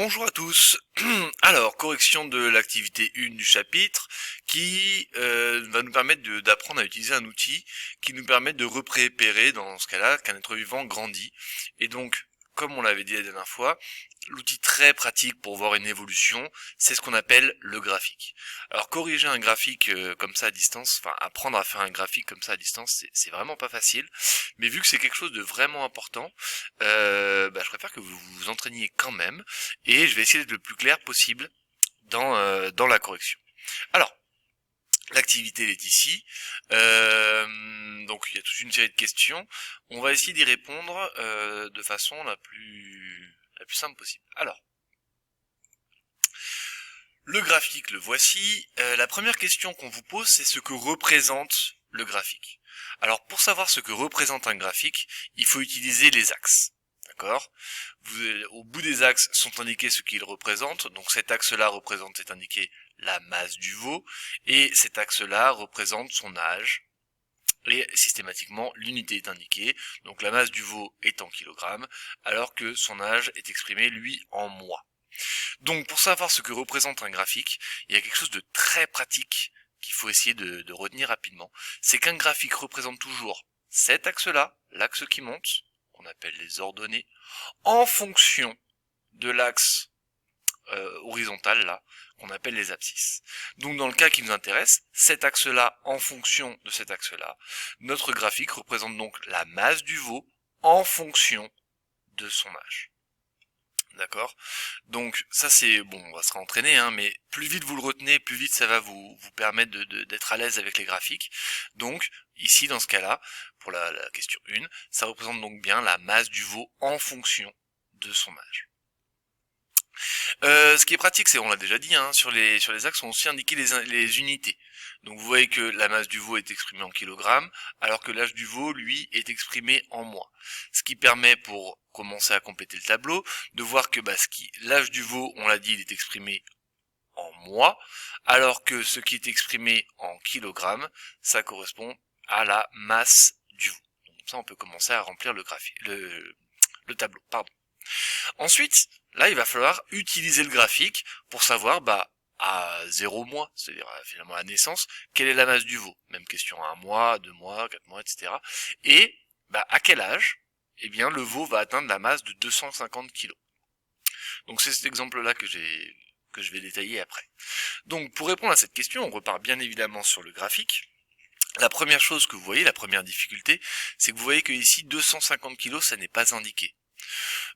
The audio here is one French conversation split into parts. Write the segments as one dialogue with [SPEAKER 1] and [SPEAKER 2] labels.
[SPEAKER 1] Bonjour à tous. Alors, correction de l'activité 1 du chapitre qui va nous permettre d'apprendre à utiliser un outil qui nous permet de repérer dans ce cas-là qu'un être vivant grandit. Et donc, comme on l'avait dit la dernière fois, l'outil très pratique pour voir une évolution, c'est ce qu'on appelle le graphique. Alors corriger un graphique comme ça à distance, enfin apprendre à faire un graphique comme ça à distance, c'est vraiment pas facile. Mais vu que c'est quelque chose de vraiment important, je préfère que vous vous entraîniez quand même, et je vais essayer d'être le plus clair possible dans la correction. Alors, l'activité elle est ici. Donc il y a toute une série de questions. On va essayer d'y répondre de façon la plus simple possible. Alors, le graphique, le voici. La première question qu'on vous pose, c'est ce que représente le graphique. Alors, pour savoir ce que représente un graphique, il faut utiliser les axes. D'accord ? Au bout des axes sont indiqués ce qu'ils représentent. Donc cet axe-là est indiqué la masse du veau, et cet axe-là représente son âge. Et systématiquement, l'unité est indiquée. Donc la masse du veau est en kilogrammes, alors que son âge est exprimé, lui, en mois. Donc pour savoir ce que représente un graphique, il y a quelque chose de très pratique qu'il faut essayer de retenir rapidement. C'est qu'un graphique représente toujours cet axe-là, l'axe qui monte, qu'on appelle les ordonnées, en fonction de l'axe horizontal là, qu'on appelle les abscisses. Donc dans le cas qui nous intéresse, cet axe-là en fonction de cet axe-là, notre graphique représente donc la masse du veau en fonction de son âge. D'accord. Donc ça c'est bon, on va se réentraîner, hein, mais plus vite vous le retenez, plus vite ça va vous permettre d'être à l'aise avec les graphiques. Donc ici dans ce cas-là, pour la question 1, ça représente donc bien la masse du veau en fonction de son âge. Ce qui est pratique, c'est, on l'a déjà dit, hein, sur les axes sont aussi indiquées les unités. Donc vous voyez que la masse du veau est exprimée en kilogrammes, alors que l'âge du veau, lui, est exprimé en mois. Ce qui permet, pour commencer à compléter le tableau, de voir que l'âge du veau, on l'a dit, il est exprimé en mois, alors que ce qui est exprimé en kilogrammes, ça correspond à la masse du veau. Donc ça, on peut commencer à remplir le tableau. Pardon. Ensuite, là, il va falloir utiliser le graphique pour savoir, à 0 mois, c'est-à-dire finalement à la naissance, quelle est la masse du veau. Même question à 1 mois, 2 mois, 4 mois, etc. Et, à quel âge, eh bien, le veau va atteindre la masse de 250 kg. Donc c'est cet exemple-là que je vais détailler après. Donc, pour répondre à cette question, on repart bien évidemment sur le graphique. La première chose que vous voyez, la première difficulté, c'est que vous voyez que ici, 250 kg, ça n'est pas indiqué.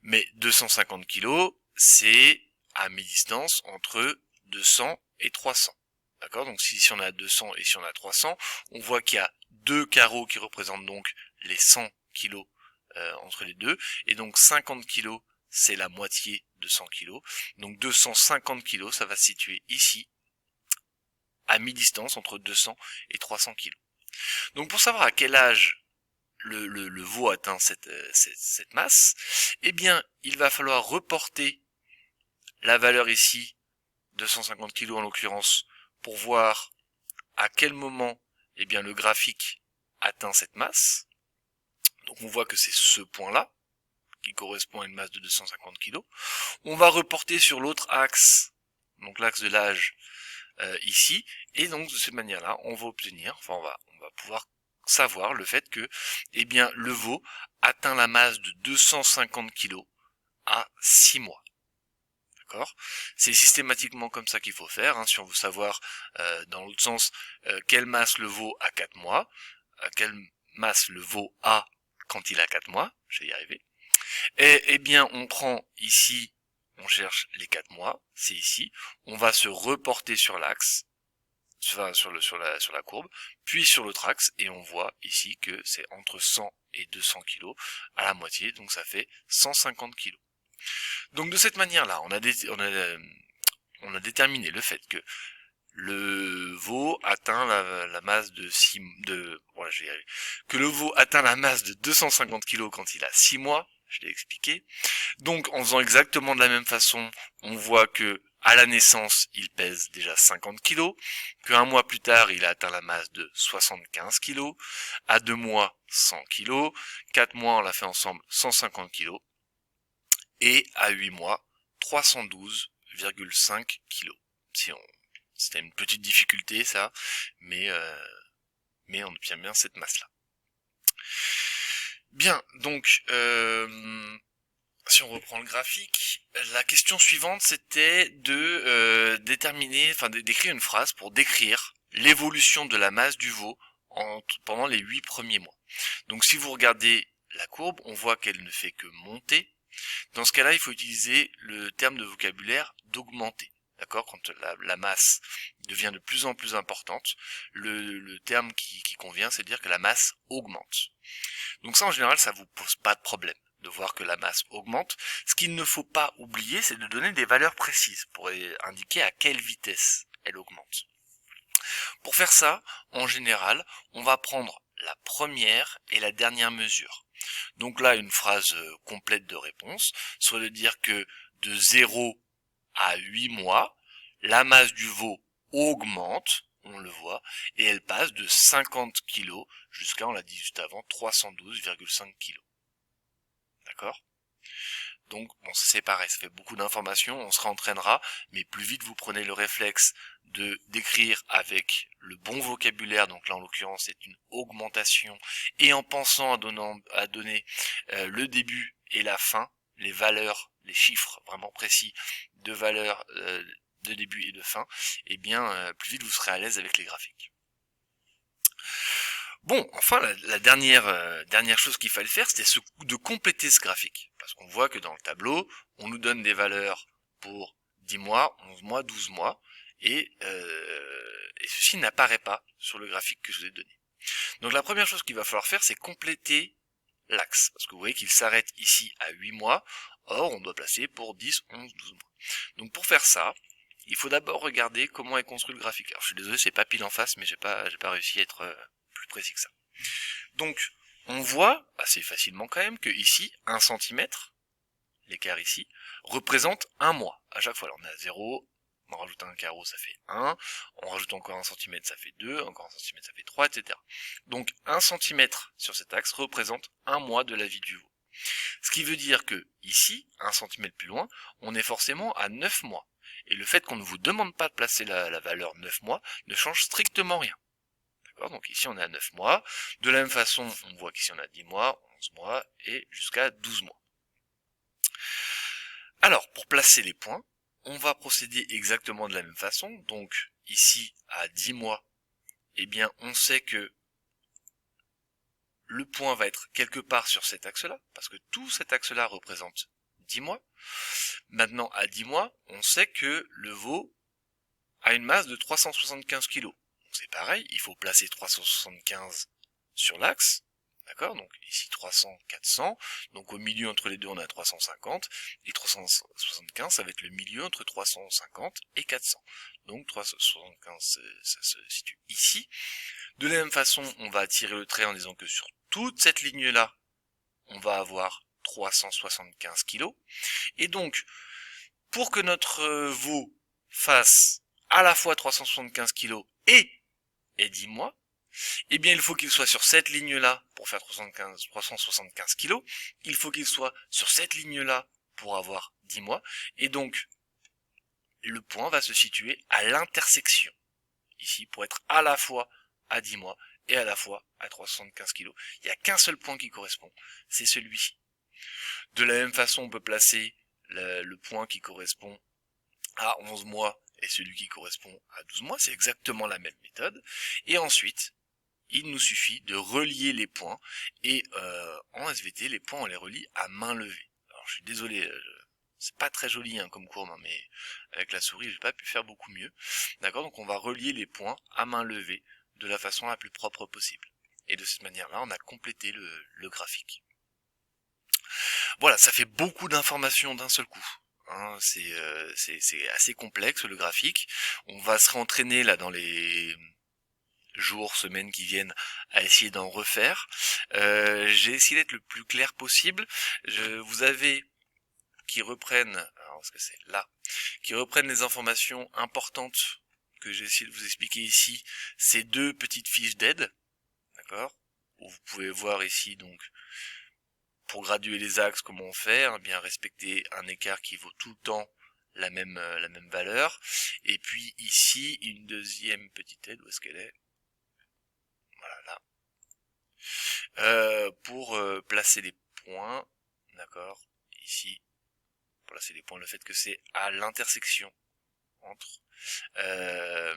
[SPEAKER 1] Mais 250 kg, c'est à mi-distance entre 200 et 300. D'accord ? Donc si on a 200 et si on a 300, on voit qu'il y a deux carreaux qui représentent donc les 100 kg entre les deux. Et donc 50 kg, c'est la moitié de 100 kg. Donc 250 kg, ça va se situer ici, à mi-distance entre 200 et 300 kg. Donc pour savoir à quel âge le veau atteint cette masse, eh bien, il va falloir reporter la valeur ici, 250 kg en l'occurrence, pour voir à quel moment, eh bien, le graphique atteint cette masse. Donc on voit que c'est ce point-là, qui correspond à une masse de 250 kg. On va reporter sur l'autre axe, donc l'axe de l'âge, ici, et donc de cette manière-là, on va obtenir, on va pouvoir savoir le fait que, eh bien, le veau atteint la masse de 250 kg à 6 mois. D'accord ? C'est systématiquement comme ça qu'il faut faire, hein, si on veut savoir, dans l'autre sens, quelle masse le veau a 4 mois, quelle masse le veau a quand il a 4 mois, je vais y arriver. Et, eh bien, on prend ici, on cherche les 4 mois, c'est ici, on va se reporter sur l'axe, sur la courbe, puis sur l'autre axe, et on voit ici que c'est entre 100 et 200 kg à la moitié, donc ça fait 150 kg. Donc de cette manière-là, on a déterminé le fait que le veau atteint la masse que le veau atteint la masse de 250 kg quand il a 6 mois, je l'ai expliqué. Donc en faisant exactement de la même façon, on voit que à la naissance, il pèse déjà 50 kg, qu'un mois plus tard, il a atteint la masse de 75 kg, à 2 mois, 100 kg, 4 mois, on l'a fait ensemble, 150 kg, et à 8 mois, 312,5 kg. C'était une petite difficulté ça, mais on obtient bien cette masse-là. Bien, donc si on reprend le graphique, la question suivante c'était de d'écrire une phrase pour décrire l'évolution de la masse du veau pendant les 8 premiers mois. Donc si vous regardez la courbe, on voit qu'elle ne fait que monter. Dans ce cas-là, il faut utiliser le terme de vocabulaire d'augmenter. D'accord? Quand la masse devient de plus en plus importante, le terme qui convient, c'est de dire que la masse augmente. Donc ça, en général, ça vous pose pas de problème de voir que la masse augmente. Ce qu'il ne faut pas oublier, c'est de donner des valeurs précises pour indiquer à quelle vitesse elle augmente. Pour faire ça, en général, on va prendre la première et la dernière mesure. Donc là, une phrase complète de réponse serait de dire que de 0 à 8 mois, la masse du veau augmente, on le voit, et elle passe de 50 kg jusqu'à, on l'a dit juste avant, 312,5 kg. D'accord ? Donc, bon, c'est pareil, ça fait beaucoup d'informations, on se réentraînera, mais plus vite vous prenez le réflexe de d'écrire avec le bon vocabulaire, donc là en l'occurrence c'est une augmentation, et en pensant à donner le début et la fin, les valeurs, les chiffres vraiment précis de valeurs de début et de fin, et bien plus vite vous serez à l'aise avec les graphiques. Bon, enfin, la dernière chose qu'il fallait faire, c'était de compléter ce graphique. Parce qu'on voit que dans le tableau, on nous donne des valeurs pour 10 mois, 11 mois, 12 mois, et ceci n'apparaît pas sur le graphique que je vous ai donné. Donc la première chose qu'il va falloir faire, c'est compléter l'axe. Parce que vous voyez qu'il s'arrête ici à 8 mois, or on doit placer pour 10, 11, 12 mois. Donc pour faire ça, il faut d'abord regarder comment est construit le graphique. Alors je suis désolé, c'est pas pile en face, mais j'ai pas réussi à être plus précis que ça. Donc, on voit assez facilement quand même que ici, 1 cm, l'écart ici, représente 1 mois. À chaque fois, alors on est à 0, on rajoute un carreau, ça fait 1, on rajoute encore 1 cm, ça fait 2, encore 1 cm, ça fait 3, etc. Donc, 1 cm sur cet axe représente 1 mois de la vie du veau. Ce qui veut dire que ici, 1 cm plus loin, on est forcément à 9 mois. Et le fait qu'on ne vous demande pas de placer la valeur 9 mois ne change strictement rien. Donc ici on est à 9 mois. De la même façon, on voit qu'ici on a 10 mois, 11 mois et jusqu'à 12 mois. Alors, pour placer les points, on va procéder exactement de la même façon. Donc ici, à 10 mois, eh bien on sait que le point va être quelque part sur cet axe-là, parce que tout cet axe-là représente 10 mois. Maintenant, à 10 mois, on sait que le veau a une masse de 375 kg. C'est pareil, il faut placer 375 sur l'axe, d'accord? Donc ici 300, 400, donc au milieu entre les deux on a 350, et 375 ça va être le milieu entre 350 et 400. Donc 375 ça se situe ici. De la même façon, on va tirer le trait en disant que sur toute cette ligne-là, on va avoir 375 kg. Et donc, pour que notre veau fasse à la fois 375 kg et 10 mois, eh bien il faut qu'il soit sur cette ligne-là pour faire 375 kg, il faut qu'il soit sur cette ligne-là pour avoir 10 mois, et donc le point va se situer à l'intersection, ici, pour être à la fois à 10 mois et à la fois à 375 kg. Il n'y a qu'un seul point qui correspond, c'est celui-ci. De la même façon, on peut placer le point qui correspond à 11 mois et celui qui correspond à 12 mois, c'est exactement la même méthode. Et ensuite, il nous suffit de relier les points, et en SVT, les points on les relie à main levée. Alors je suis désolé, c'est pas très joli comme courbe, hein, mais avec la souris j'ai pas pu faire beaucoup mieux. D'accord, donc on va relier les points à main levée de la façon la plus propre possible. Et de cette manière-là, on a complété le graphique. Voilà, ça fait beaucoup d'informations d'un seul coup. Hein, c'est assez complexe le graphique. On va se réentraîner là dans les jours, semaines qui viennent à essayer d'en refaire. J'ai essayé d'être le plus clair possible. Vous avez qui reprennent, alors est-ce que c'est là, qui reprennent les informations importantes que j'ai essayé de vous expliquer ici, ces deux petites fiches d'aide, d'accord, où vous pouvez voir ici donc pour graduer les axes comment faire, bien respecter un écart qui vaut tout le temps la même valeur. Et puis ici, une deuxième petite aide, où est-ce qu'elle est? Voilà, là. Pour placer les points, d'accord, ici, placer les points, le fait que c'est à l'intersection entre, euh,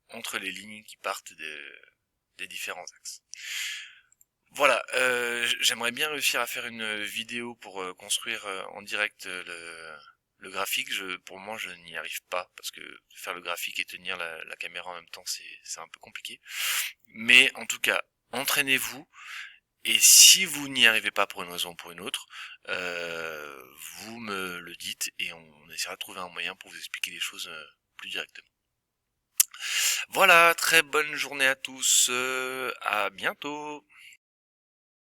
[SPEAKER 1] entre les lignes qui partent des différents axes. Voilà, j'aimerais bien réussir à faire une vidéo pour construire en direct le graphique. Pour le moment, je n'y arrive pas parce que faire le graphique et tenir la caméra en même temps, c'est un peu compliqué. Mais en tout cas, entraînez-vous. Et si vous n'y arrivez pas pour une raison ou pour une autre, vous me le dites et on essaiera de trouver un moyen pour vous expliquer les choses plus directement. Voilà, très bonne journée à tous, à bientôt.